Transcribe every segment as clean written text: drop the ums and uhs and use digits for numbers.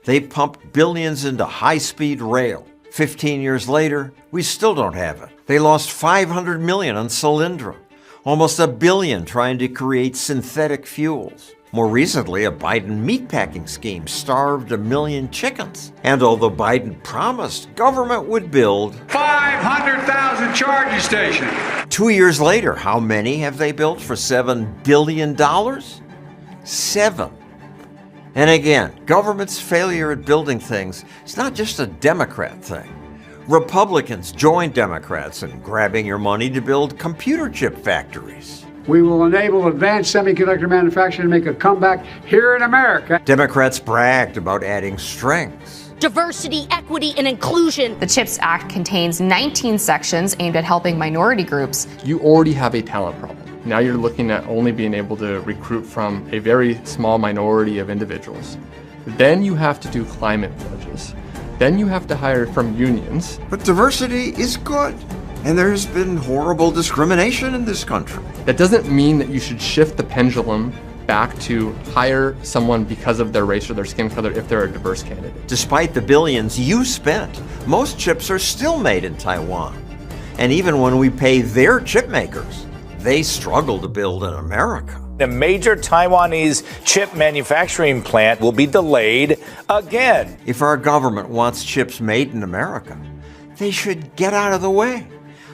They pumped billions into high-speed rail. 15 years later, we still don't have it. They lost $500 million on Solyndra, almost $1 billion trying to create synthetic fuels. More recently, a Biden meatpacking scheme starved 1 million chickens. And although Biden promised government would build 500,000 charging stations, 2 years later, how many have they built for $7 billion? 7. And again, government's failure at building things is not just a Democrat thing. Republicans joined Democrats in grabbing your money to build computer chip factories. we will enable advanced semiconductor manufacturing to make a comeback here in America. Democrats bragged about adding strengths. Diversity, equity, and inclusion. The CHIPS Act contains 19 sections aimed at helping minority groups. You already have a talent problem. Now you're looking at only being able to recruit from a very small minority of individuals. Then you have to do climate pledges. Then you have to hire from unions. But diversity is good. And there's been horrible discrimination in this country. That doesn't mean that you should shift the pendulum back to hire someone because of their race or their skin color if they're a diverse candidate. Despite the billions you spent, most chips are still made in Taiwan. And even when we pay their chip makers, they struggle to build in America. A major Taiwanese chip manufacturing plant will be delayed again. If our government wants chips made in America, they should get out of the way.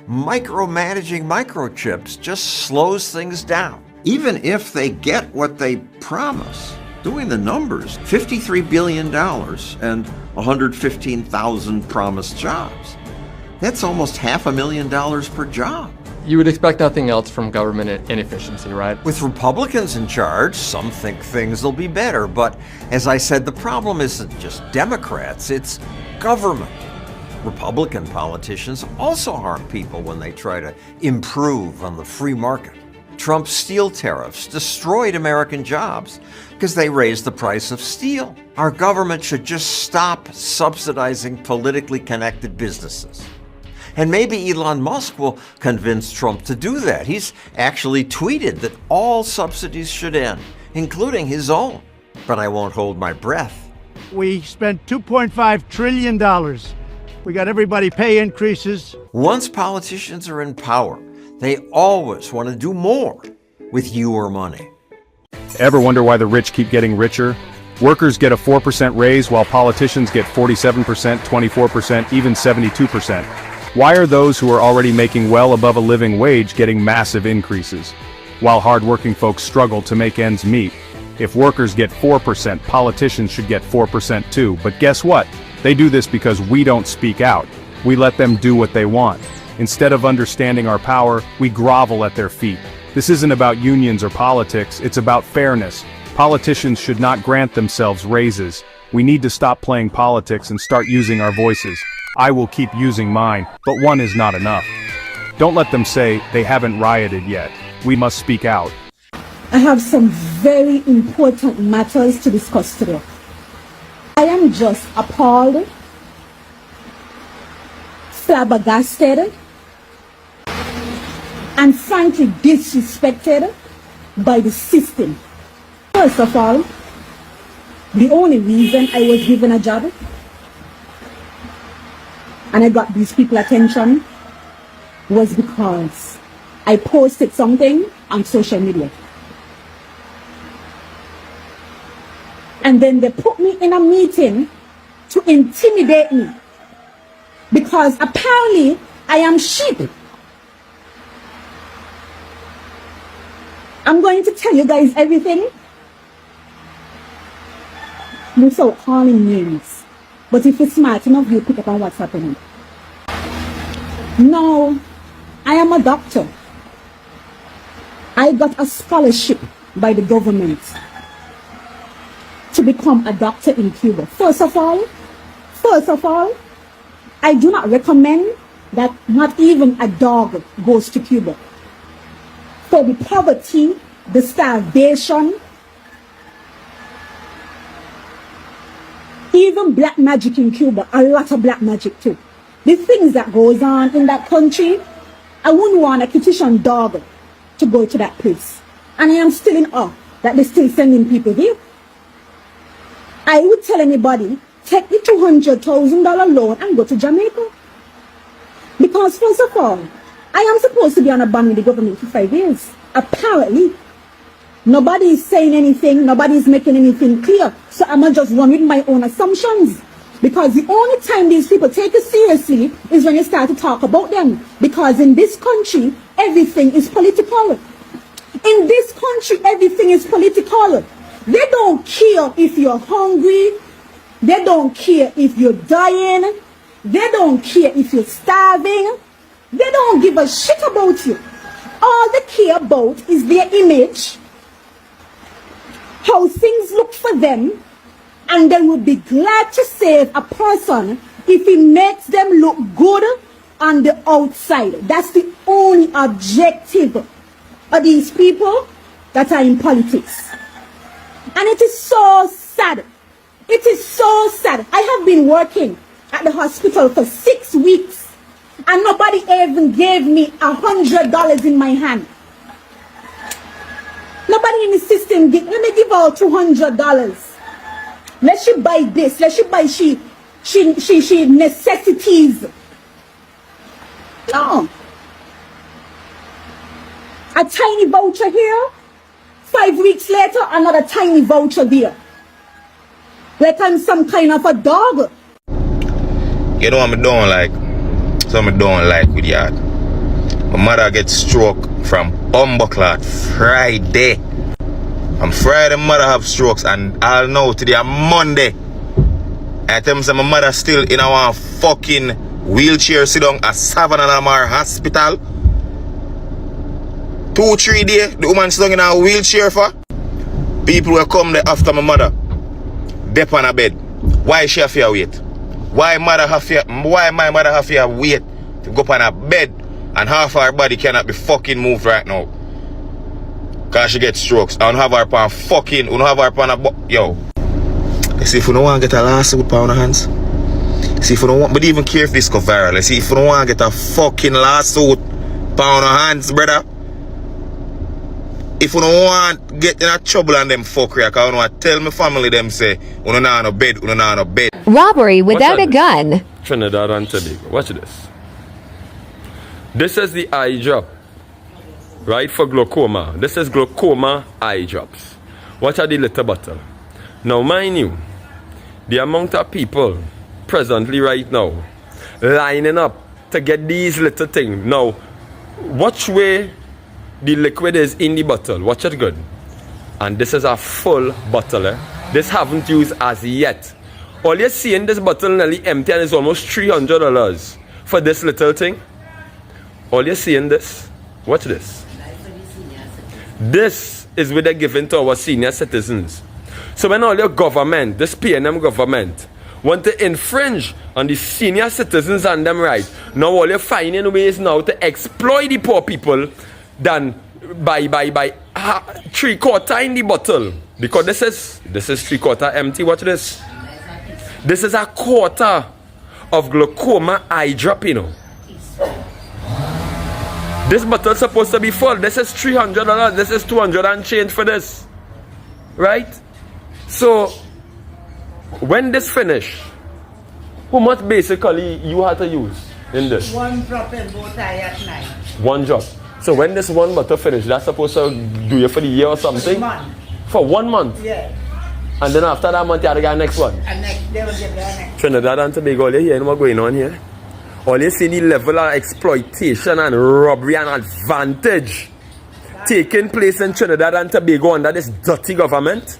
Micromanaging microchips just slows things down. Even if they get what they promise, doing the numbers, $53 billion and 115,000 promised jobs. That's almost $500,000 per job. You would expect nothing else from government inefficiency, right? With Republicans in charge, some think things will be better. But as I said, the problem isn't just Democrats, it's government. Republican politicians also harm people when they try to improve on the free market. Trump's steel tariffs destroyed American jobs because they raised the price of steel. Our government should just stop subsidizing politically connected businesses. And maybe Elon Musk will convince Trump to do that. He's actually tweeted that all subsidies should end, including his own. But I won't hold my breath. We spent $2.5 trillion. We got everybody pay increases. Once politicians are in power, they always want to do more with your money. Ever wonder why the rich keep getting richer? Workers get a 4% raise while politicians get 47%, 24%, even 72%. Why are those who are already making well above a living wage getting massive increases, while hard-working folks struggle to make ends meet? If workers get 4%, politicians should get 4% too. But guess what? They do this because we don't speak out. We let them do what they want. Instead of understanding our power, we grovel at their feet. This isn't about unions or politics, it's about fairness. Politicians should not grant themselves raises. We need to stop playing politics and start using our voices. I will keep using mine, but one is not enough. Don't let them say they haven't rioted yet. We must speak out. I have some very important matters to discuss today. I am just appalled, flabbergasted, and frankly disrespected by the system. First of all, the only reason I was given a job and I got these people attention was because I posted something on social media. And then they put me in a meeting to intimidate me because apparently I am sheep. I'm going to tell you guys everything without calling names. But if you're smart enough, you pick up on what's happening. Now, I am a doctor. I got a scholarship by the government to become a doctor in Cuba. First of all, I do not recommend that not even a dog goes to Cuba. For the poverty, the starvation, even black magic in Cuba, a lot of black magic too. The things that goes on in that country, I wouldn't want a Kittian dog to go to that place. And I am still in awe that they're still sending people here. I would tell anybody, take the $200,000 loan and go to Jamaica. Because first of all, I am supposed to be on a bond with the government for 5 years. Apparently. Nobody is saying anything. Nobody is making anything clear. So I'm going to just run with my own assumptions. Because the only time these people take it seriously is when you start to talk about them. Because in this country, everything is political. In this country, everything is political. They don't care if you're hungry. They don't care if you're dying. They don't care if you're starving. They don't give a shit about you. All they care about is their image, how things look for them, and they will be glad to save a person if it makes them look good on the outside. That's the only objective of these people that are in politics. And it is so sad. It is so sad. I have been working at the hospital for 6 weeks and nobody even gave me $100 in my hand. Nobody in the system let me give her $200. Let she buy this. Let she buy she necessities. No. A tiny voucher here. 5 weeks later, another tiny voucher there. Like I'm some kind of a dog. You know what I don't like? Something I don't like with you. My mother gets stroke from Bumbleclot Friday. On Friday, my mother have strokes, and I'll know today on Monday. I tell me my mother still in our fucking wheelchair, sit down at Savannah Lamar Hospital. 2-3 days, the woman sit down in a wheelchair for. People will come there after my mother. Dep on a bed. Why she have to wait? Why my mother have to wait to go up on a bed and half her body cannot be fucking moved right now? Cause she gets strokes. I don't have her upon fucking, I don't have her upon a yo. You see, if you don't want to get a lawsuit on the hands, see if you don't want, but even care if this go viral. See if you don't want to get a fucking lawsuit on the hands, brother. If you don't want to get in a trouble on them fuckery, I want to tell my family them say, you don't know no bed, you don't know no bed. Robbery without a gun. Trinidad and Tobago. Watch this. This is the eye drop, right, for glaucoma. This is glaucoma eye drops. Watch out the little bottle. Now, mind you, the amount of people presently right now lining up to get these little things. Now, watch where the liquid is in the bottle. Watch it good. And this is a full bottle. This haven't used as yet. All you're seeing this bottle nearly empty and it's almost $300 for this little thing. All you're seeing this. Watch this. This is what they're giving to our senior citizens. So when all your government, this PNM government, want to infringe on the senior citizens and them right, now all you're finding ways now to exploit the poor people than by 3/4 in the bottle. Because this is 3/4 empty. Watch this. This is a quarter of glaucoma eye drop, you know. This bottle is supposed to be full. This is $300. This is 200 and change for this. Right? So, when this finish, how much basically you had to use in this? 1 drop in both eye at night. 1 drop. So when this 1 bottle finish, that's supposed to do you for the year or something? For 1 month. For 1 month? Yeah. And then after that month, you have to get the next one? And next, they will get the next. Trinidad and Tobago, all you hearing what's going on here? All you see the level of exploitation and robbery and advantage taking place in Trinidad and Tobago under this dirty government.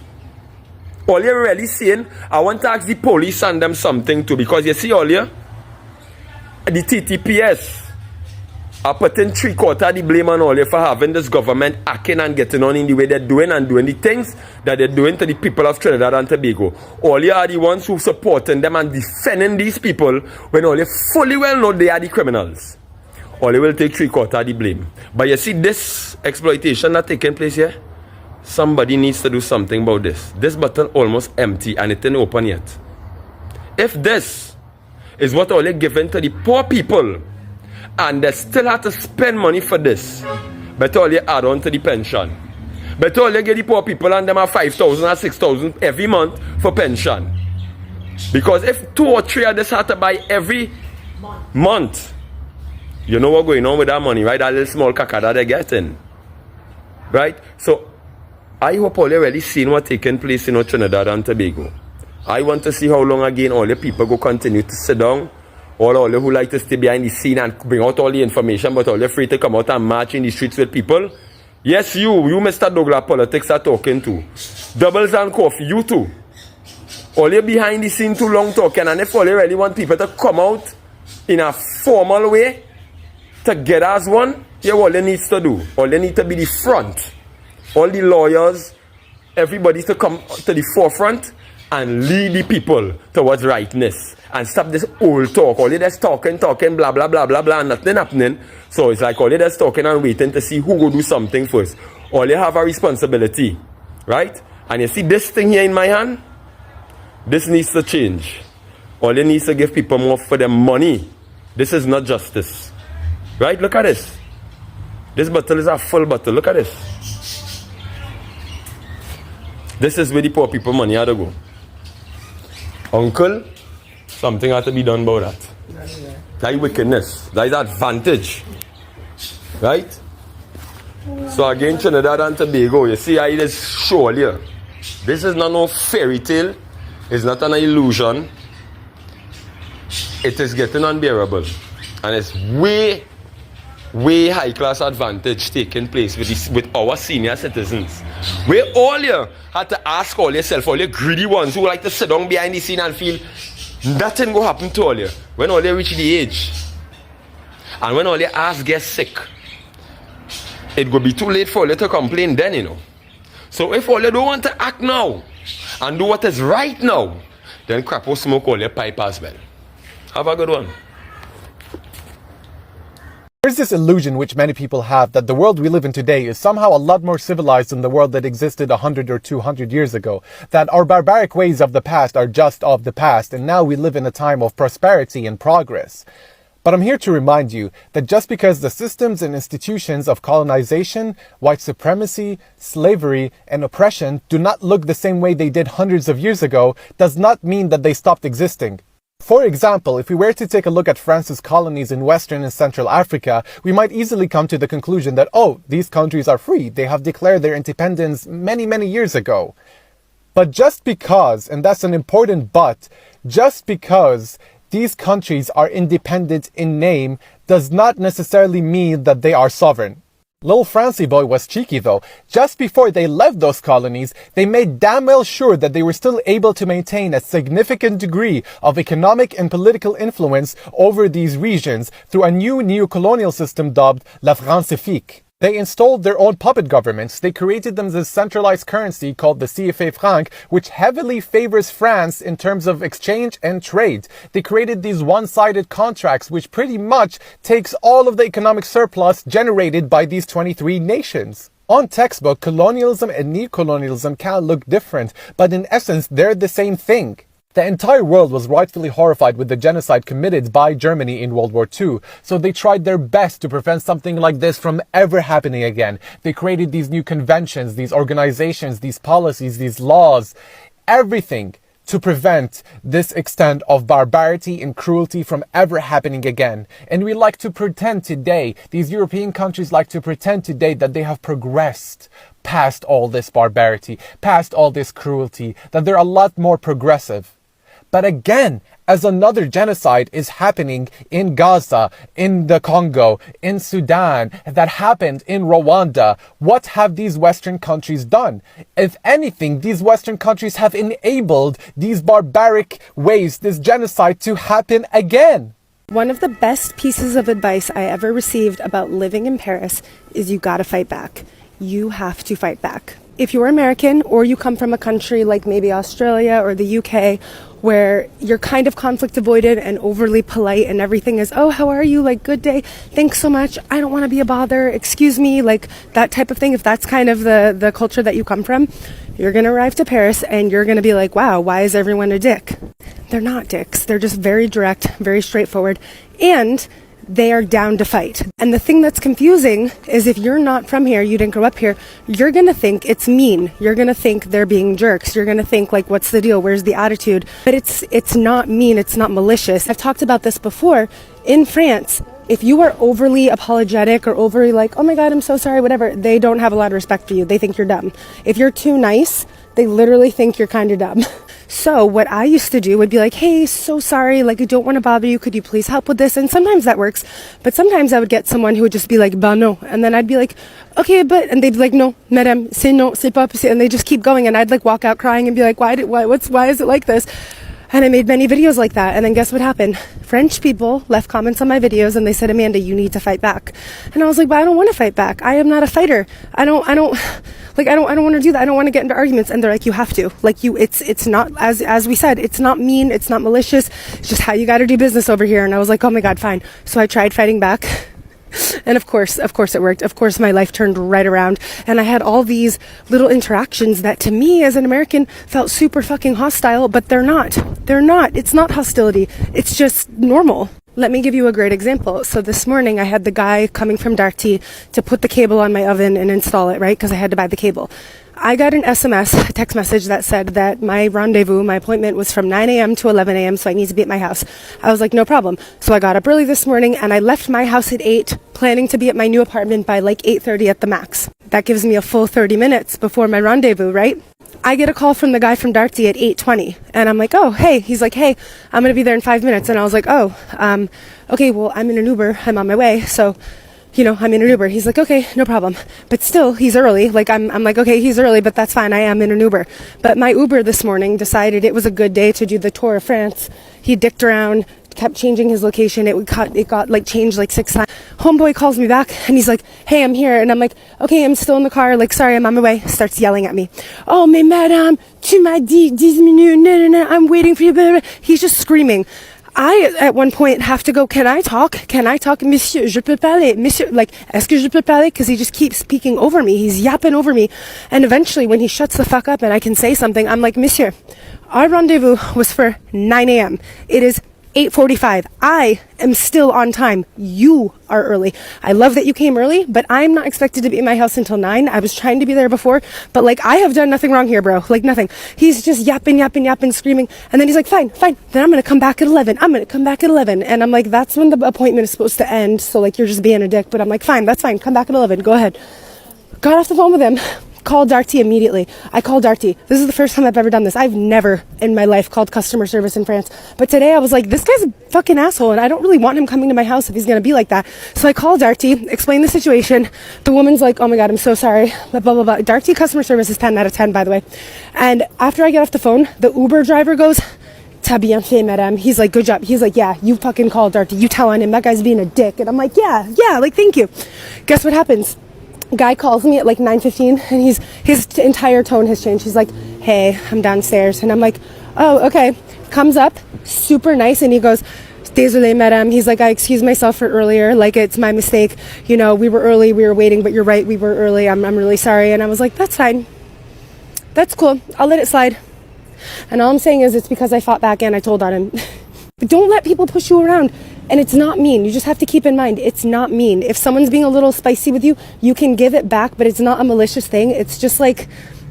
All you're really seeing, I want to ask the police and them something too, because you see all you, the TTPS are putting 3/4 of the blame on all you for having this government acting and getting on in the way they're doing and doing the things that they're doing to the people of Trinidad and Tobago. All you are the ones who supporting them and defending these people when all you fully well know they are the criminals. All you will take 3/4 of the blame. But you see this exploitation that's taking place here? Somebody needs to do something about this. This bottle almost empty and it ain't open yet. If this is what all you're giving to the poor people and they still have to spend money for this, but all you add on to the pension. But all you get the poor people and them are 5,000 or 6,000 every month for pension. Because if 2 or 3 of this had to buy every month, you know what's going on with that money, right? That little small caca that they're getting. Right? So, I hope all you really seen what's taking place in Trinidad and Tobago. I want to see how long again all the people go continue to sit down. All who like to stay behind the scene and bring out all the information, but all you're free to come out and march in the streets with people. Yes, you Mr. Douglas, politics are talking to. Doubles and coffee, you too. All you behind the scene too long talking, and if all you really want people to come out in a formal way, together as one, yeah, all you needs to do. All you need to be the front. All the lawyers, everybody to come to the forefront and lead the people towards rightness. And stop this old talk. All you just talking, blah, blah, blah, blah, blah, and nothing happening. So it's like all you just talking and waiting to see who will do something first. All you have a responsibility, right? And you see this thing here in my hand? This needs to change. All you need to give people more for their money. This is not justice. Right? Look at this. This bottle is a full bottle. Look at this. This is where the poor people money had to go. Uncle, something had to be done about that. That is wickedness. That is advantage. Right? So again, Trinidad and Tobago, you see how it is shown here. This is not no fairy tale. It's not an illusion. It is getting unbearable. And it's way high class advantage taking place with our senior citizens. We all here had to ask all yourself, all your greedy ones who like to sit down behind the scene and feel nothing will happen to all you when all you reach the age. And when all your ass gets sick, it will be too late for you to complain then, you know. So if all you don't want to act now and do what is right now, then crap will smoke all your pipe as well. Have a good one. There's this illusion which many people have that the world we live in today is somehow a lot more civilized than the world that existed 100 or 200 years ago. That our barbaric ways of the past are just of the past, and now we live in a time of prosperity and progress. But I'm here to remind you that just because the systems and institutions of colonization, white supremacy, slavery, and oppression do not look the same way they did hundreds of years ago, does not mean that they stopped existing. For example, if we were to take a look at France's colonies in Western and Central Africa, we might easily come to the conclusion that, oh, these countries are free. They have declared their independence many, many years ago. But just because, and that's an important but, just because these countries are independent in name does not necessarily mean that they are sovereign. Little Francie boy was cheeky though. Just before they left those colonies, they made damn well sure that they were still able to maintain a significant degree of economic and political influence over these regions through a new neo-colonial system dubbed La Francifique. They installed their own puppet governments. They created them this centralized currency called the CFA franc, which heavily favors France in terms of exchange and trade. They created these one-sided contracts, which pretty much takes all of the economic surplus generated by these 23 nations. On textbook, colonialism and neo-colonialism can look different, but in essence, they're the same thing. The entire world was rightfully horrified with the genocide committed by Germany in World War II, so they tried their best to prevent something like this from ever happening again. They created these new conventions, these organizations, these policies, these laws, everything to prevent this extent of barbarity and cruelty from ever happening again. And we like to pretend today, these European countries like to pretend today that they have progressed past all this barbarity, past all this cruelty, that they're a lot more progressive. But again, as another genocide is happening in Gaza, in the Congo, in Sudan, that happened in Rwanda, what have these Western countries done? If anything, these Western countries have enabled these barbaric ways, this genocide to happen again. One of the best pieces of advice I ever received about living in Paris is you gotta fight back. You have to fight back. If you're American or you come from a country like maybe Australia or the UK where you're kind of conflict avoidant and overly polite and everything is, oh, how are you? Like, good day. Thanks so much. I don't want to be a bother. Excuse me. Like that type of thing. If that's kind of the culture that you come from, you're going to arrive to Paris and you're going to be like, wow, why is everyone a dick? They're not dicks. They're just very direct, very straightforward. And they are down to fight. And the thing that's confusing is if you're not from here, you didn't grow up here, you're going to think it's mean. You're going to think they're being jerks. You're going to think like, what's the deal? Where's the attitude? But it's not mean. It's not malicious. I've talked about this before. In France, if you are overly apologetic or overly like, oh my God, I'm so sorry, whatever, they don't have a lot of respect for you. They think you're dumb. If you're too nice, they literally think you're kind of dumb. So what I used to do would be like, hey, so sorry, like I don't want to bother you. Could you please help with this? And sometimes that works. But sometimes I would get someone who would just be like, bah non. And then I'd be like, okay, but, and they'd be like, no, madame, c'est non, c'est pas possible. And they just keep going. And I'd like walk out crying and be like, why is it like this? And I made many videos like that. And then guess what happened? French people left comments on my videos and they said, Amanda, you need to fight back. And I was like, but I don't want to fight back. I am not a fighter. I don't want to do that. I don't want to get into arguments. And they're like, you have to. Like it's not, as we said, it's not mean. It's not malicious. It's just how you got to do business over here. And I was like, oh my God, fine. So I tried fighting back. And of course it worked. Of course, my life turned right around. And I had all these little interactions that to me as an American felt super fucking hostile, but they're not. They're not. It's not hostility. It's just normal. Let me give you a great example. So this morning I had the guy coming from Darty to put the cable on my oven and install it, right? Because I had to buy the cable. I got an SMS, a text message that said that my rendezvous, my appointment was from 9 a.m. to 11 a.m. So I need to be at my house. I was like, no problem. So I got up early this morning and I left my house at 8, planning to be at my new apartment by like 8:30 at the max. That gives me a full 30 minutes before my rendezvous, right? I get a call from the guy from Darty at 8:20 and I'm like, oh, hey, he's like, hey, I'm going to be there in 5 minutes. And I was like, oh, okay, well, I'm in an Uber. I'm on my way. So, I'm in an Uber. He's like, okay, no problem. But still, he's early. Like, I'm like, okay, he's early, but that's fine. I am in an Uber. But my Uber this morning decided it was a good day to do the tour of France. He dicked around, kept changing his location. It got like changed like 6 times. Homeboy calls me back and he's like, hey, I'm here. And I'm like, okay, I'm still in the car. Like, sorry, I'm on my way. Starts yelling at me. Oh, mais madame, tu m'as dit 10 minutes. No, I'm waiting for you. He's just screaming. I, at one point, have to go, can I talk? Monsieur, je peux parler? Monsieur, like, est-ce que je peux parler? Because he just keeps speaking over me. He's yapping over me. And eventually, when he shuts the fuck up and I can say something, I'm like, Monsieur, our rendezvous was for 9 a.m. It is 8:45. I am still on time. You are early. I love that you came early, but I'm not expected to be in my house until 9. I was trying to be there before, but like I have done nothing wrong here, bro. Like nothing. He's just yapping, screaming. And then he's like, fine. Then I'm going to come back at 11. And I'm like, that's when the appointment is supposed to end. So like, you're just being a dick, but I'm like, fine, that's fine. Come back at 11. Go ahead. Got off the phone with him. Called Darty immediately. I called Darty. This is the first time I've ever done this. I've never in my life called customer service in France. But today I was like, this guy's a fucking asshole and I don't really want him coming to my house if he's going to be like that. So I called Darty, explained the situation. The woman's like, oh my God, I'm so sorry. Blah, blah, blah. Darty customer service is 10 out of 10, by the way. And after I get off the phone, the Uber driver goes, t'as bien fait, madame. He's like, good job. He's like, yeah, you fucking called Darty. You tell on him. That guy's being a dick. And I'm like, yeah, like, thank you. Guess what happens? Guy calls me at like 9:15 and his entire tone has changed. He's like, hey, I'm downstairs. And I'm like, oh, okay. Comes up, super nice. And he goes, désolé, madame. He's like, I excused myself for earlier. Like, it's my mistake. We were early. We were waiting, but you're right. We were early. I'm really sorry. And I was like, that's fine. That's cool. I'll let it slide. And all I'm saying is it's because I fought back and I told on him. But don't let people push you around. And it's not mean. You just have to keep in mind, it's not mean. If someone's being a little spicy with you, you can give it back, but it's not a malicious thing. It's just like,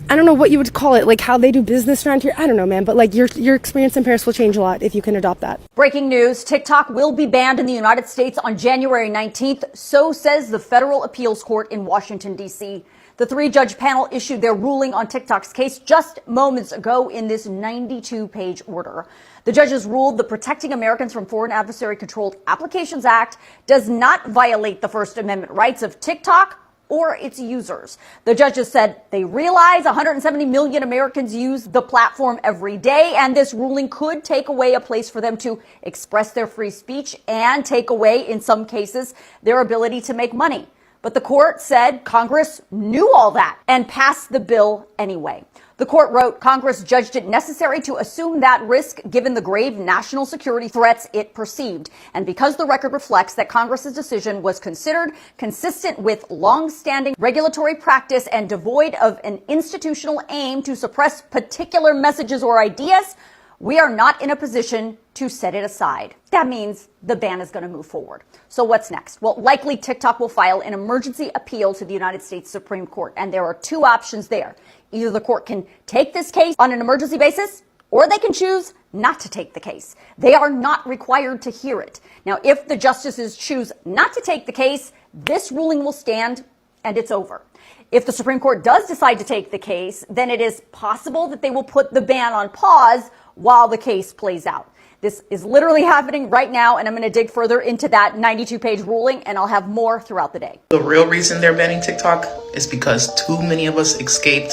I don't know what you would call it, like how they do business around here. I don't know, man, but like your experience in Paris will change a lot if you can adopt that. Breaking news, TikTok will be banned in the United States on January 19th. So says the Federal Appeals Court in Washington, D.C. The 3-judge panel issued their ruling on TikTok's case just moments ago in this 92-page order. The judges ruled the Protecting Americans from Foreign Adversary-Controlled Applications Act does not violate the First Amendment rights of TikTok or its users. The judges said they realize 170 million Americans use the platform every day, and this ruling could take away a place for them to express their free speech and take away, in some cases, their ability to make money. But the court said Congress knew all that and passed the bill anyway. The court wrote, Congress judged it necessary to assume that risk given the grave national security threats it perceived. And because the record reflects that Congress's decision was considered consistent with long-standing regulatory practice and devoid of an institutional aim to suppress particular messages or ideas, we are not in a position to set it aside. That means the ban is going to move forward. So what's next? Well, likely TikTok will file an emergency appeal to the United States Supreme Court. And there are two options there. Either the court can take this case on an emergency basis, or they can choose not to take the case. They are not required to hear it. Now, if the justices choose not to take the case, this ruling will stand and it's over. If the Supreme Court does decide to take the case, then it is possible that they will put the ban on pause while the case plays out. This is literally happening right now, and I'm going to dig further into that 92-page ruling, and I'll have more throughout the day. The real reason they're banning TikTok is because too many of us escaped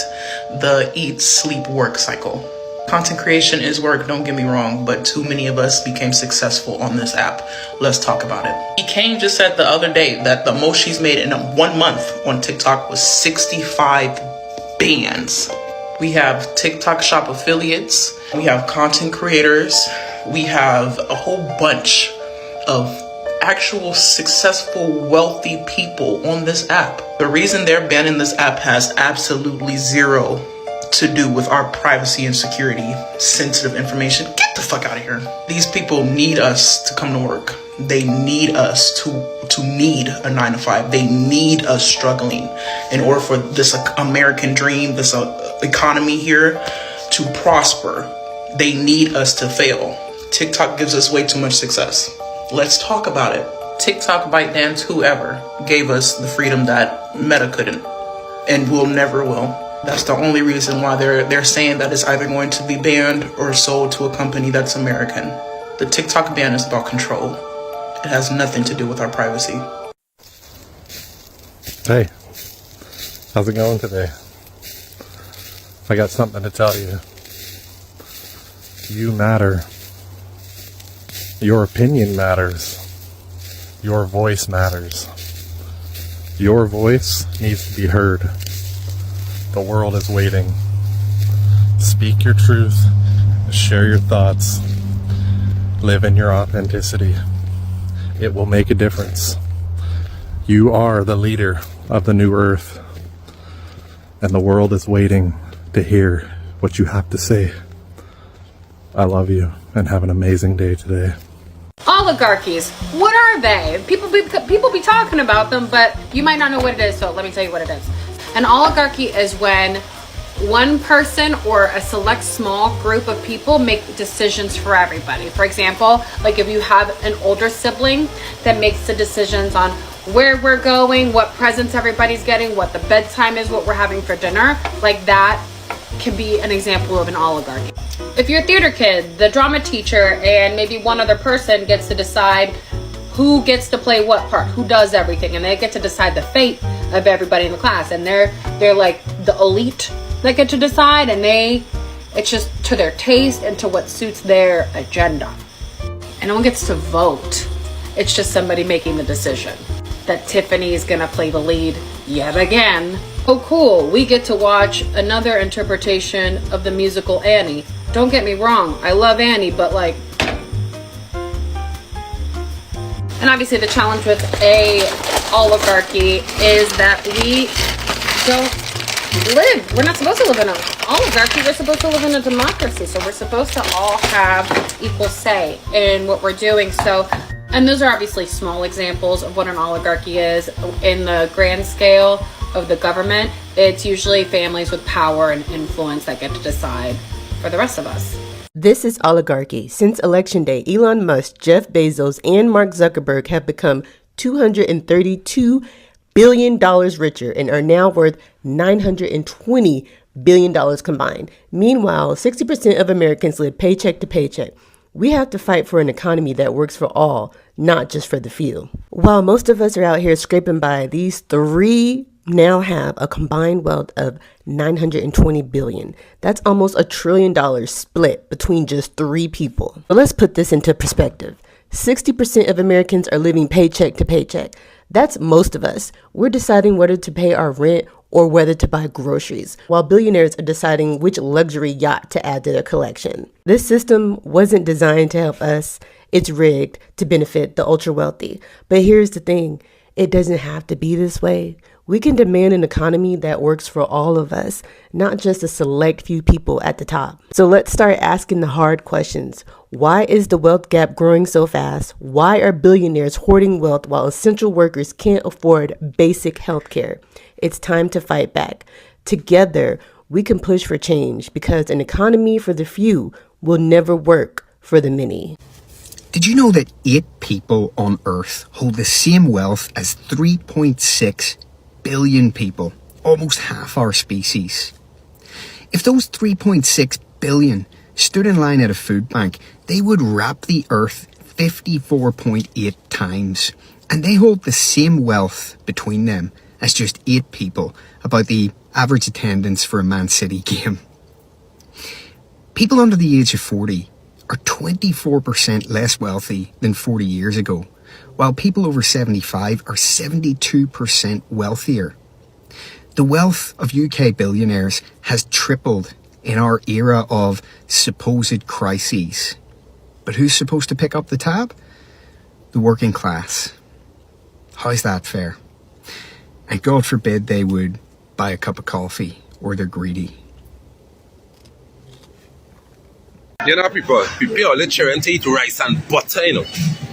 the eat, sleep, work cycle. Content creation is work, don't get me wrong, but too many of us became successful on this app. Let's talk about it. Kane just said the other day that the most she's made in 1 month on TikTok was 65 bans. We have TikTok shop affiliates, we have content creators, we have a whole bunch of actual successful, wealthy people on this app. The reason they're banning this app has absolutely zero to do with our privacy and security, sensitive information. Get the fuck out of here. These people need us to come to work. They need us to need a 9-to-5. They need us struggling in order for this American dream, this economy here to prosper. They need us to fail. TikTok gives us way too much success. Let's talk about it. TikTok, ByteDance, whoever gave us the freedom that Meta couldn't and will never will. That's the only reason why they're saying that it's either going to be banned or sold to a company that's American. The TikTok ban is about control. It has nothing to do with our privacy. Hey, how's it going today? I got something to tell you. You matter. Your opinion matters. Your voice matters. Your voice needs to be heard. The world is waiting. Speak your truth. Share your thoughts. Live in your authenticity. It will make a difference. You are the leader of the new earth. And the world is waiting to hear what you have to say. I love you and have an amazing day today. Oligarchies, what are they? People be talking about them, but you might not know what it is, so let me tell you what it is. An oligarchy is when one person or a select small group of people make decisions for everybody. For example, like if you have an older sibling that makes the decisions on where we're going, what presents everybody's getting, what the bedtime is, what we're having for dinner, like that can be an example of an oligarchy. If you're a theater kid, the drama teacher and maybe one other person gets to decide who gets to play what part, who does everything, and they get to decide the fate of everybody in the class, and they're like the elite that get to decide, and it's just to their taste and to what suits their agenda. And no one gets to vote. It's just somebody making the decision that Tiffany is gonna play the lead yet again. Oh cool, we get to watch another interpretation of the musical Annie. Don't get me wrong, I love Annie, but like, and obviously the challenge with a oligarchy is that we're not supposed to live in an oligarchy, we're supposed to live in a democracy. So we're supposed to all have equal say in what we're doing. So, and those are obviously small examples of what an oligarchy is. In the grand scale of the government, it's usually families with power and influence that get to decide for the rest of us. This is oligarchy. Since Election Day, Elon Musk, Jeff Bezos, and Mark Zuckerberg have become $232 billion richer and are now worth $920 billion combined. Meanwhile, 60% of Americans live paycheck to paycheck. We have to fight for an economy that works for all, not just for the few. While most of us are out here scraping by, these three now have a combined wealth of $920 billion. That's almost $1 trillion split between just three people. But let's put this into perspective. 60% of Americans are living paycheck to paycheck. That's most of us. We're deciding whether to pay our rent or whether to buy groceries, while billionaires are deciding which luxury yacht to add to their collection. This system wasn't designed to help us. It's rigged to benefit the ultra wealthy. But here's the thing. It doesn't have to be this way. We can demand an economy that works for all of us, not just a select few people at the top. So let's start asking the hard questions. Why is the wealth gap growing so fast? Why are billionaires hoarding wealth while essential workers can't afford basic health care? It's time to fight back. Together, we can push for change because an economy for the few will never work for the many. Did you know that 8 people on Earth hold the same wealth as 3.6 billion people, almost half our species? If those 3.6 billion stood in line at a food bank, they would wrap the Earth 54.8 times, and they hold the same wealth between them as just 8 people, about the average attendance for a Man City game. People under the age of 40 are 24% less wealthy than 40 years ago, while people over 75 are 72% wealthier. The wealth of UK billionaires has tripled in our era of supposed crises. But who's supposed to pick up the tab? The working class. How's that fair? And God forbid they would buy a cup of coffee, or they're greedy. You know, people all the children to eat rice and butter, you know,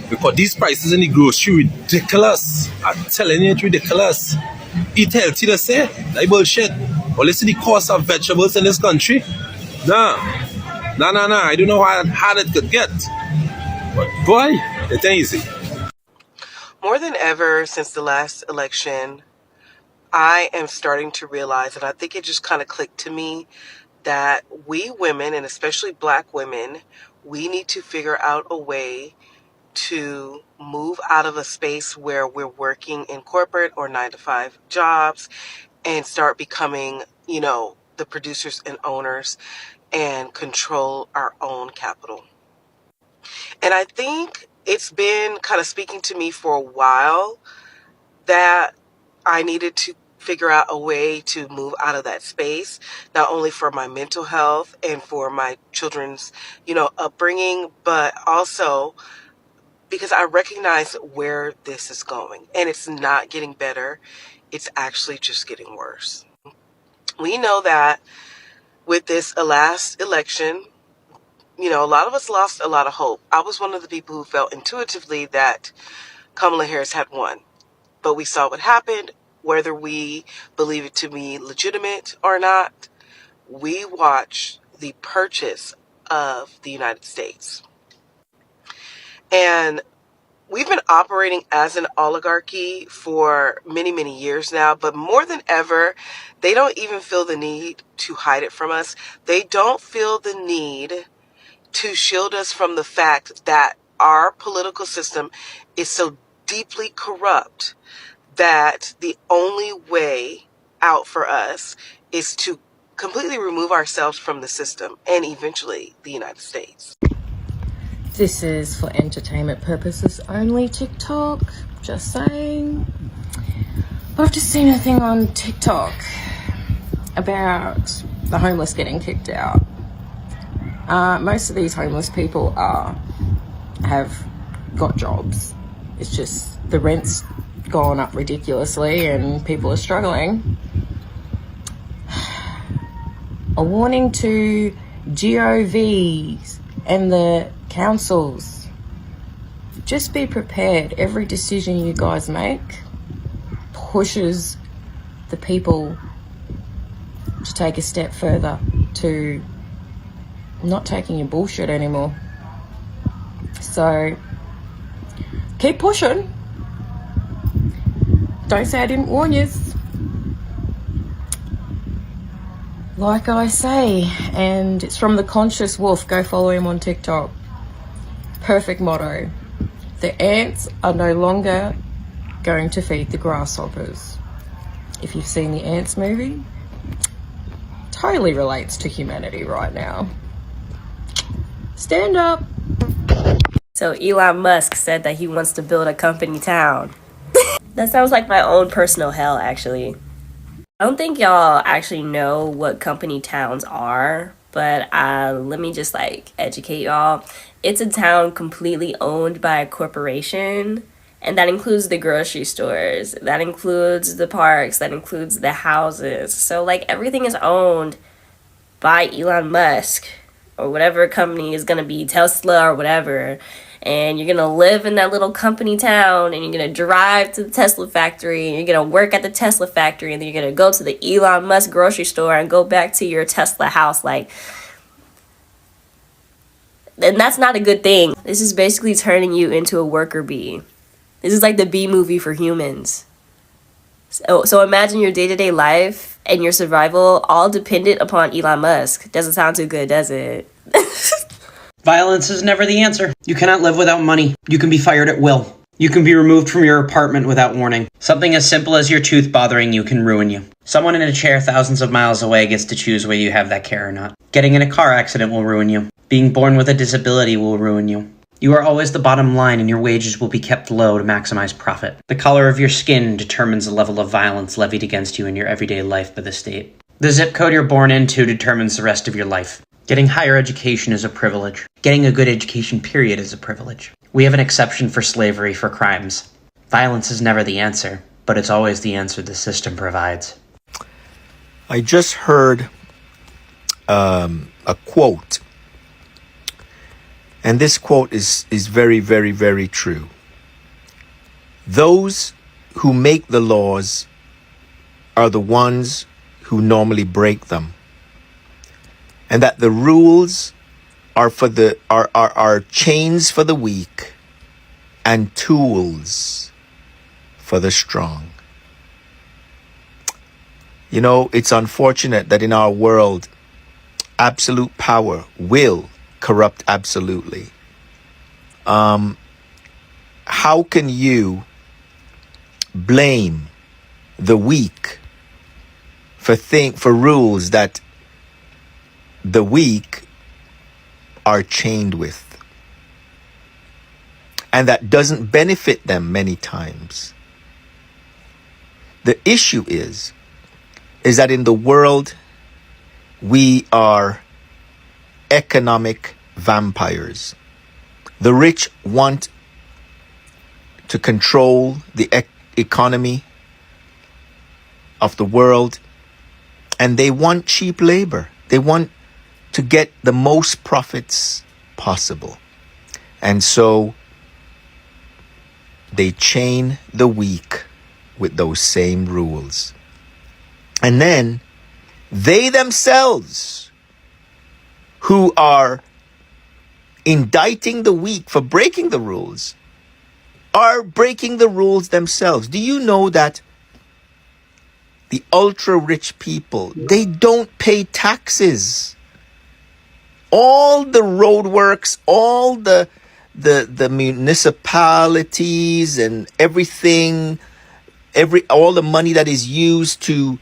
because these prices in the grocery ridiculous. I'm telling you, it's ridiculous. Eat healthy, they say. That bullshit. Or listen to the cost of vegetables in this country. Nah. I don't know how hard it could get. But boy, it ain't easy. More than ever since the last election, I am starting to realize, and I think it just kind of clicked to me, that we women, and especially black women, we need to figure out a way to move out of a space where we're working in corporate or 9-to-5 jobs and start becoming, the producers and owners and control our own capital. And I think it's been kind of speaking to me for a while that I needed to figure out a way to move out of that space, not only for my mental health and for my children's, upbringing, but also because I recognize where this is going. And it's not getting better. It's actually just getting worse. We know that with this last election, a lot of us lost a lot of hope. I was one of the people who felt intuitively that Kamala Harris had won. But we saw what happened. Whether we believe it to be legitimate or not, we watch the purchase of the United States. And we've been operating as an oligarchy for many, many years now, but more than ever, they don't even feel the need to hide it from us. They don't feel the need to shield us from the fact that our political system is so deeply corrupt that the only way out for us is to completely remove ourselves from the system and eventually the United States. This is for entertainment purposes only, TikTok. Just saying. But I've just seen a thing on TikTok about the homeless getting kicked out. Most of these homeless people have got jobs. It's just the rent's gone up ridiculously and people are struggling. A warning to GOVs and the councils. Just be prepared. Every decision you guys make pushes the people to take a step further to not taking your bullshit anymore. So keep pushing. Don't say I didn't warn you. Like I say, and it's from the Conscious Wolf. Go follow him on TikTok. Perfect motto. The ants are no longer going to feed the grasshoppers. If you've seen the Ants movie, totally relates to humanity right now. Stand up. So Elon Musk said that he wants to build a company town. That sounds like my own personal hell, actually. I don't think y'all actually know what company towns are, but let me just educate y'all. It's a town completely owned by a corporation, And that includes the grocery stores, that includes the parks, that includes the houses. So, like, everything is owned by Elon Musk or whatever company is going to be, Tesla or whatever. And you're going to live in that little company town, and you're going to drive to the Tesla factory, and you're going to work at the Tesla factory, and then you're going to go to the Elon Musk grocery store and go back to your Tesla house. Like, and that's not a good thing. This is basically turning you into a worker bee. This is like the bee movie for humans. So imagine your day-to-day life and your survival all dependent upon Elon Musk. Doesn't sound too good, does it? Violence is never the answer. You cannot live without money. You can be fired at will. You can be removed from your apartment without warning. Something as simple as your tooth bothering you can ruin you. Someone in a chair thousands of miles away gets to choose whether you have that care or not. Getting in a car accident will ruin you. Being born with a disability will ruin you. You are always the bottom line, and your wages will be kept low to maximize profit. The color of your skin determines the level of violence levied against you in your everyday life by the state. The zip code you're born into determines the rest of your life. Getting higher education is a privilege. Getting a good education, period, is a privilege. We have an exception for slavery for crimes. Violence is never the answer, but it's always the answer the system provides. I just heard a quote. And this quote is very, very, very true. Those who make the laws are the ones who normally break them. And that the rules are are chains for the weak and tools for the strong. You know, it's unfortunate that in our world, absolute power will corrupt absolutely. How can you blame the weak for rules that the weak are chained with, and that doesn't benefit them many times? The issue is that in the world we are economic vampires. The rich want to control the economy of the world, and they want cheap labor. They want to get the most profits possible. And so they chain the weak with those same rules. And then they themselves, who are indicting the weak for breaking the rules, are breaking the rules themselves. Do you know that the ultra-rich people, they don't pay taxes? All the roadworks, all the municipalities and everything, all the money that is used to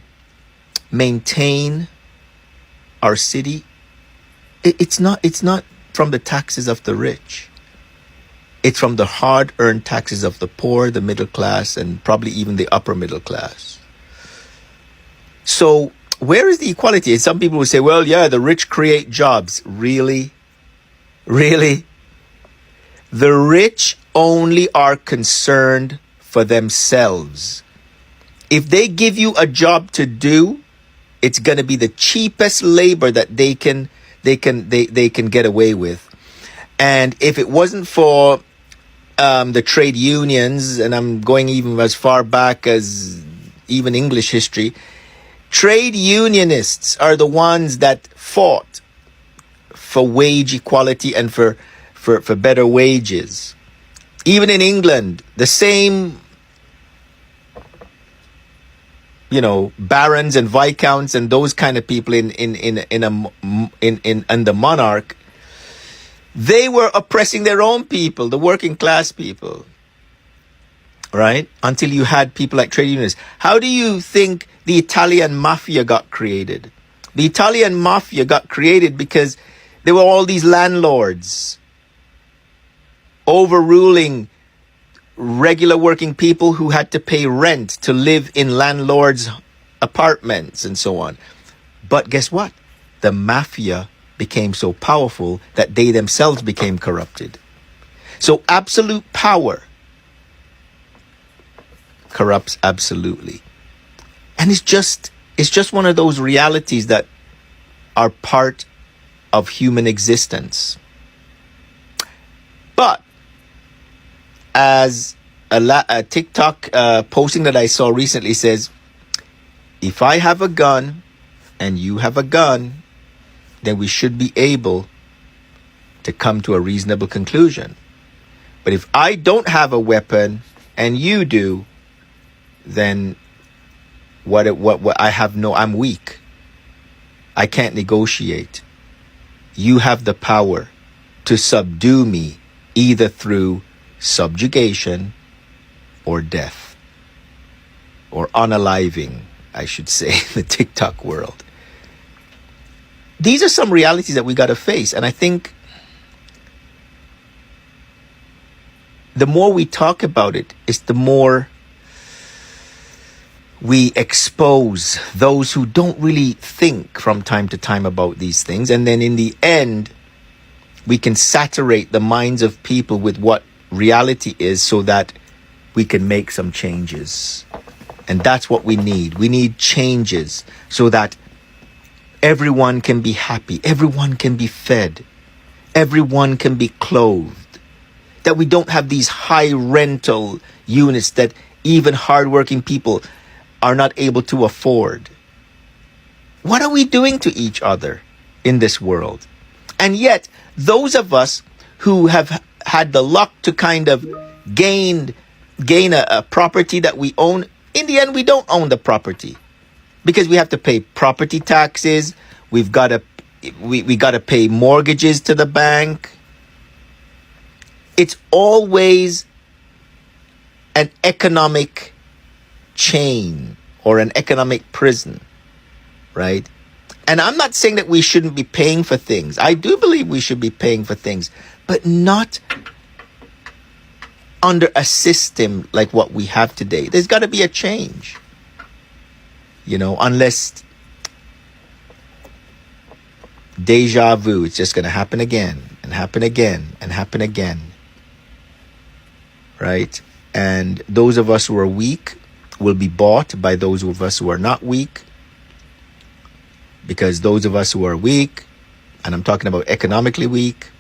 maintain our city, it's not from the taxes of the rich. It's from the hard-earned taxes of the poor, the middle class, and probably even the upper middle class. So where is the equality? And some people will say, well, yeah, the rich create jobs. Really? Really? The rich only are concerned for themselves. If they give you a job to do, it's going to be the cheapest labor that they can get away with. And if it wasn't for the trade unions, and I'm going even as far back as even English history, trade unionists are the ones that fought for wage equality and for better wages. Even in England, the same, barons and viscounts and those kind of people in the monarch, they were oppressing their own people, the working class people, right? Until you had people like trade unionists. How do you think the Italian mafia got created? The Italian mafia got created because there were all these landlords overruling regular working people who had to pay rent to live in landlords' apartments and so on. But guess what? The mafia became so powerful that they themselves became corrupted. So absolute power corrupts absolutely. And it's just one of those realities that are part of human existence. But as a TikTok posting that I saw recently says, if I have a gun and you have a gun, then we should be able to come to a reasonable conclusion. But if I don't have a weapon and you do, then what I have I'm weak. I can't negotiate. You have the power to subdue me either through subjugation or death, or unaliving, I should say, in the TikTok world. These are some realities that we got to face. And I think the more we talk about it, is the more we expose those who don't really think from time to time about these things. And then in the end, we can saturate the minds of people with what reality is so that we can make some changes. And that's what we need. We need changes so that everyone can be happy, everyone can be fed, everyone can be clothed. That we don't have these high rental units that even hardworking people are not able to afford. What are we doing to each other in this world? And yet, those of us who have had the luck to kind of gain a property that we own, in the end, we don't own the property because we have to pay property taxes. We got to pay mortgages to the bank. It's always an economic chain or an economic prison, right? And I'm not saying that we shouldn't be paying for things. I do believe we should be paying for things, but not under a system like what we have today. There's got to be a change, unless deja vu, it's just going to happen again and happen again and happen again, right? And those of us who are weak will be bought by those of us who are not weak, because those of us who are weak, and I'm talking about economically weak,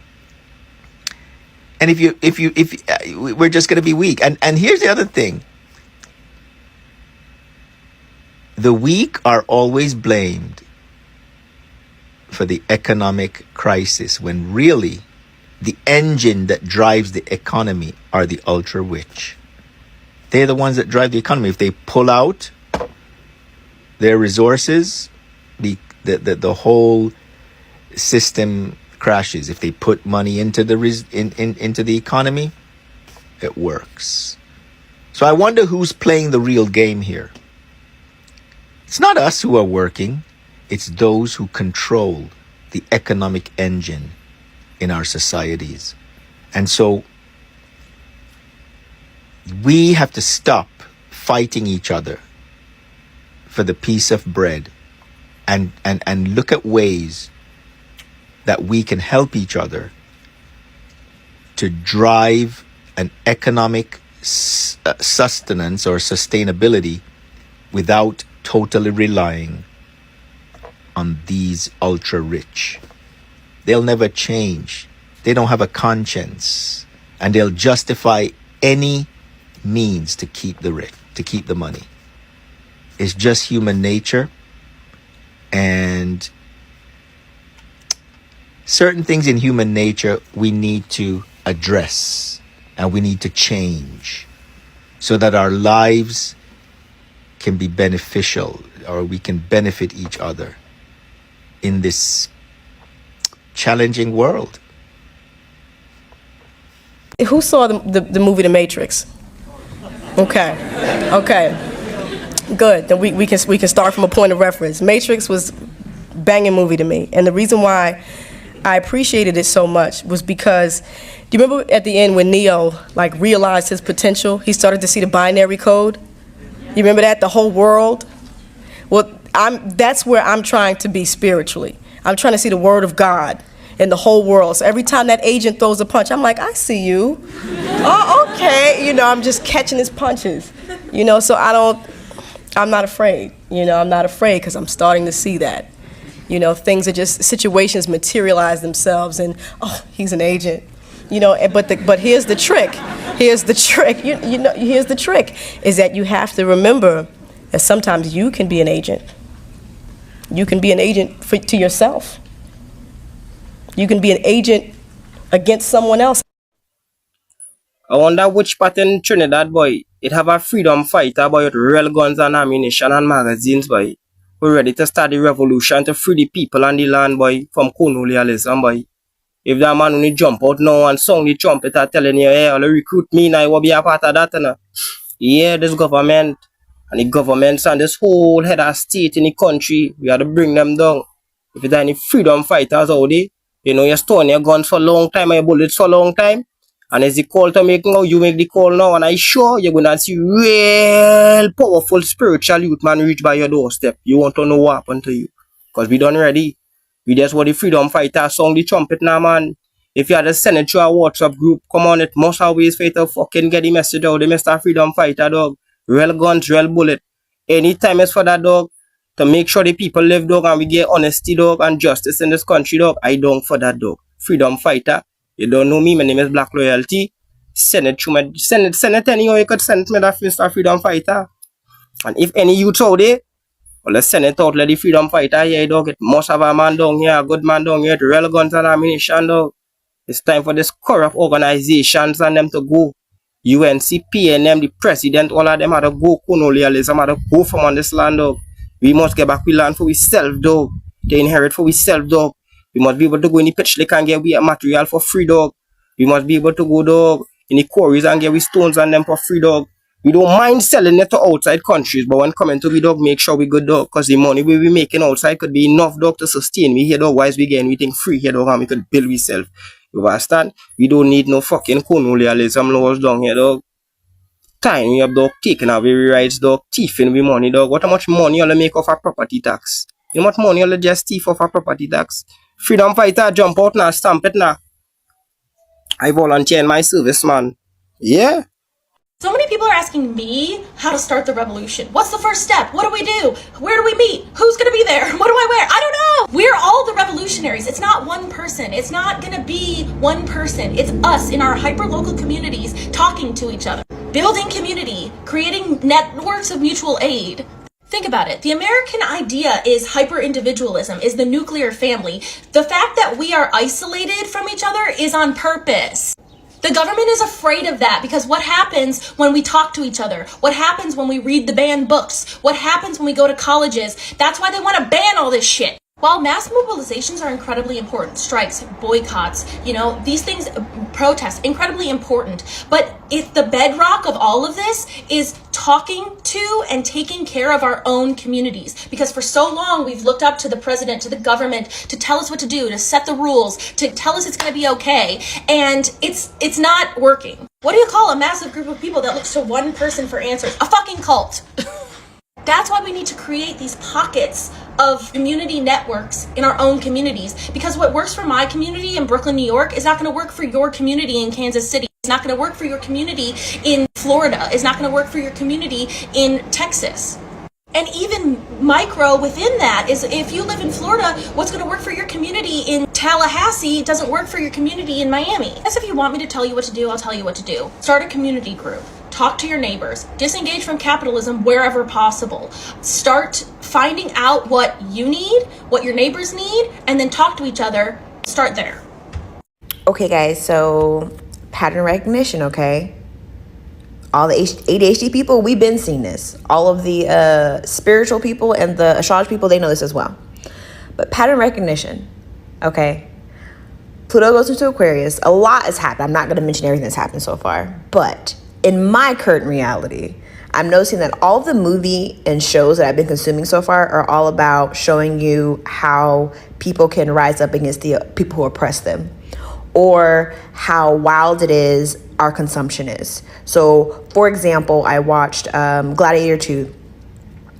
and if we're just going to be weak. And here's the other thing. The weak are always blamed for the economic crisis, when really the engine that drives the economy are the ultra rich. They're the ones that drive the economy. If they pull out their resources, the whole system crashes. If they put money into the economy, it works. So I wonder who's playing the real game here. It's not us who are working. It's those who control the economic engine in our societies. And so we have to stop fighting each other for the piece of bread and look at ways that we can help each other to drive an economic sustenance or sustainability without totally relying on these ultra rich. They'll never change. They don't have a conscience, and they'll justify any means to keep the money. It's just human nature, and certain things in human nature we need to address and we need to change so that our lives can be beneficial, or we can benefit each other in this challenging world. Who saw the movie The Matrix? Okay, good. Then we can start from a point of reference. Matrix was a banging movie to me, and the reason why I appreciated it so much was because, do you remember at the end when Neo realized his potential? He started to see the binary code. You remember that, the whole world? Well, that's where I'm trying to be spiritually. I'm trying to see the word of God in the whole world. So every time that agent throws a punch, I'm like, I see you. Oh, okay. I'm just catching his punches. You know, so I'm not afraid. You know, I'm not afraid because I'm starting to see that. You know, things are just, situations materialize themselves and, oh, he's an agent. You know, but here's the trick. Here's the trick. Here's the trick is that you have to remember that sometimes you can be an agent. You can be an agent to yourself. You can be an agent against someone else. I wonder which part in Trinidad, boy, it have a freedom fighter, boy, with real guns and ammunition and magazines, boy. We're ready to start the revolution to free the people and the land, boy, from colonialism, boy. If that man only jump out now and sound the trumpet are telling you, hey, I'll recruit me now, I will be a part of that, you know. Yeah, this government and the governments and this whole head of state in the country, we have to bring them down. If there are any freedom fighters out there, you know, you're storing your guns for a long time and your bullets for a long time. And as the call to make now, you make the call now, and I'm sure you're gonna see real powerful spiritual youth man reach by your doorstep. You want to know what happened to you. Because we done ready. We just want the freedom fighters sound the trumpet now, man. If you had to send it to a WhatsApp group, come on, it must always fight to fucking get the message out. The Mr. Freedom Fighter, dog. Real guns, real bullet. Anytime it's for that, dog, to make sure the people live, dog, and we get honesty, dog, and justice in this country, dog. I don't for that, dog. Freedom Fighter. You don't know me, my name is Black Loyalty. Send it to me, send it anywhere you could send me that Mr. Freedom Fighter. And if any youth out there, well, let's send it out, let the Freedom Fighter here, dog. It must have a man down here, a good man down here, with real guns and ammunition, dog. It's time for this corrupt organizations and them to go. UNCP and them, the president, all of them had to go. Colonialism had to go from on this land, dog. We must get back we land for ourselves, dog. To inherit for ourselves, dog. We must be able to go in the pitch lake and get we material for free, dog. We must be able to go, dog, in the quarries and get we stones and them for free, dog. We don't mind selling it to outside countries, but when coming to we, dog, make sure we good, dog. Because the money we be making outside could be enough, dog, to sustain we here, dog. Wise we getting we think free here, dog, and we could build we self. You understand? We don't need no fucking colonialism laws down here, dog. Time we have, dog, taking away rights, dog, thieving we money, dog. What how much money you'll make off a property tax? You know how much money you'll just thief off a property tax? Freedom fighter, jump out now, stamp it now. I volunteer in my service, man. Yeah. So many people are asking me how to start the revolution. What's the first step? What do we do? Where do we meet? Who's gonna be there? What do I wear? I don't know. We're all the revolutionaries. It's not one person. It's not gonna be one person. It's us in our hyper-local communities talking to each other, building community, creating networks of mutual aid. Think about it. The American idea is hyper-individualism, is the nuclear family. The fact that we are isolated from each other is on purpose. The government is afraid of that because what happens when we talk to each other? What happens when we read the banned books? What happens when we go to colleges? That's why they want to ban all this shit. While mass mobilizations are incredibly important, strikes, boycotts, you know, these things, protests, incredibly important. But if the bedrock of all of this is talking to and taking care of our own communities, because for so long we've looked up to the president, to the government, to tell us what to do, to set the rules, to tell us it's going to be okay, and it's not working. What do you call a massive group of people that looks to one person for answers? A fucking cult. That's why we need to create these pockets of community networks in our own communities, because what works for my community in Brooklyn, New York is not going to work for your community in Kansas City. It's not going to work for your community in Florida. It's not going to work for your community in Texas. And even micro within that is if you live in Florida, what's going to work for your community in Tallahassee doesn't work for your community in Miami. As if you want me to tell you what to do, I'll tell you what to do. Start a community group. Talk to your neighbors. Disengage from capitalism wherever possible. Start finding out what you need, what your neighbors need, and then talk to each other. Start there. Okay, guys, so pattern recognition, okay? All the ADHD people, we've been seeing this. All of the spiritual people and the astrology people, they know this as well. But pattern recognition, okay? Pluto goes into Aquarius. A lot has happened. I'm not going to mention everything that's happened so far, but in my current reality, I'm noticing that all the movie and shows that I've been consuming so far are all about showing you how people can rise up against the people who oppress them, or how wild it is our consumption is. So, for example, I watched Gladiator 2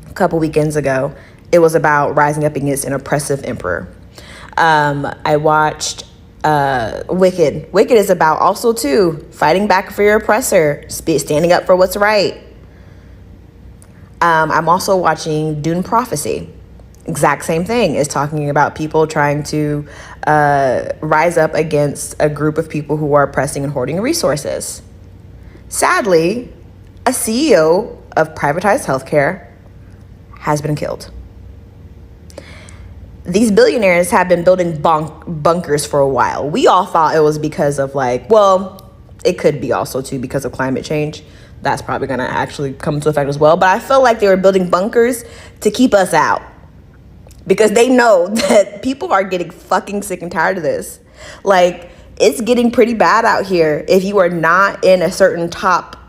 a couple weekends ago. It was about rising up against an oppressive emperor. I watched Wicked. Wicked is about also too fighting back for your oppressor, standing up for what's right. I'm also watching Dune Prophecy. Exact same thing. It's talking about people trying to rise up against a group of people who are oppressing and hoarding resources. Sadly, a CEO of privatized healthcare has been killed. These billionaires have been building bunkers for a while. We all thought it was because of it could be also too because of climate change. That's probably gonna actually come into effect as well. But I feel like they were building bunkers to keep us out because they know that people are getting fucking sick and tired of this. Like, it's getting pretty bad out here if you are not in a certain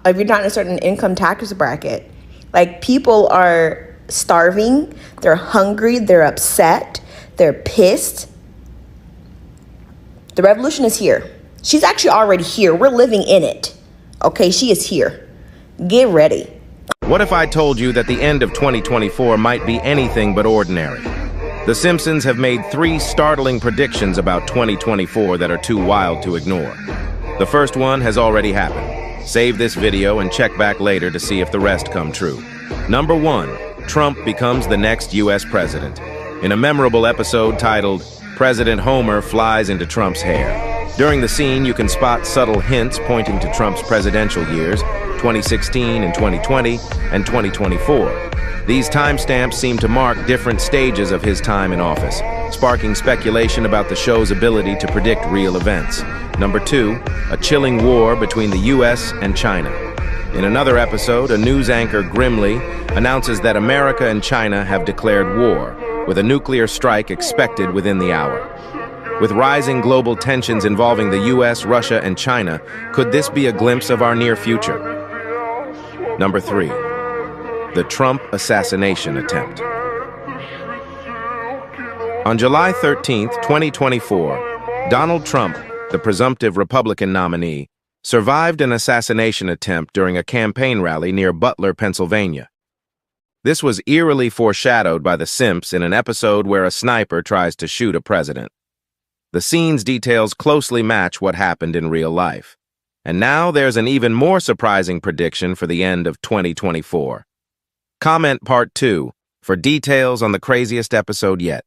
if you're not in a certain income tax bracket. Like, people are starving, they're hungry, they're upset, they're pissed. The revolution is here. She's actually already here. We're living in it. Okay, she is here. Get ready. What if I told you that the end of 2024 might be anything but ordinary? The Simpsons have made 3 startling predictions about 2024 that are too wild to ignore. The first one has already happened. Save this video and check back later to see if the rest come true. Number 1, Trump becomes the next U.S. president. In a memorable episode titled, President Homer Flies into Trump's Hair. During the scene, you can spot subtle hints pointing to Trump's presidential years, 2016 and 2020, and 2024. These timestamps seem to mark different stages of his time in office, sparking speculation about the show's ability to predict real events. Number 2, a chilling war between the U.S. and China. In another episode, a news anchor grimly announces that America and China have declared war, with a nuclear strike expected within the hour. With rising global tensions involving the U.S., Russia, and China, could this be a glimpse of our near future? Number 3, the Trump assassination attempt. On July 13, 2024, Donald Trump, the presumptive Republican nominee, survived an assassination attempt during a campaign rally near Butler, Pennsylvania. This was eerily foreshadowed by the Simps in an episode where a sniper tries to shoot a president. The scene's details closely match what happened in real life. And now there's an even more surprising prediction for the end of 2024. Comment part 2 for details on the craziest episode yet.